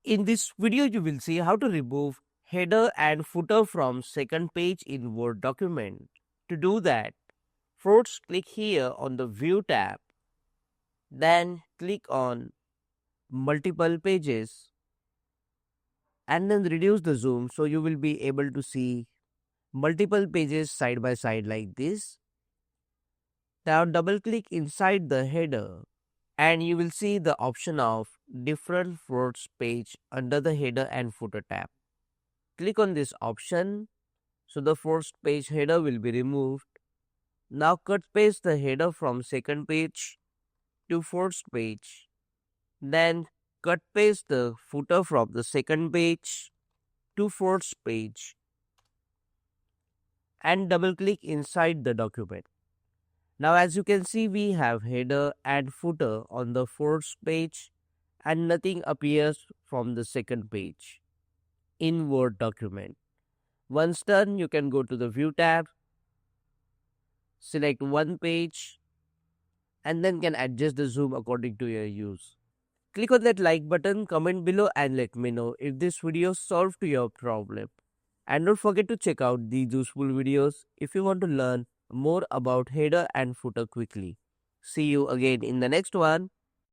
In this video, you will see how to remove header and footer from second page in Word document. To do that, first click here on the View tab, then click on Multiple Pages and then reduce the zoom so you will be able to see multiple pages side by side like this. Now double click inside the header and you will see the option of different first page under the header and footer tab. Click on this option so the first page header will be removed. Now cut paste the header from second page to first page. Then cut paste the footer from the second page to first page and double click inside the document. Now as you can see, we have header and footer on the first page and nothing appears from the second page in Word document. Once done, you can go to the View tab, select one page and then can adjust the zoom according to your use. Click on that like button, comment below and let me know if this video solved your problem. And don't forget to check out these useful videos if you want to learn more about header and footer quickly. See you again in the next one.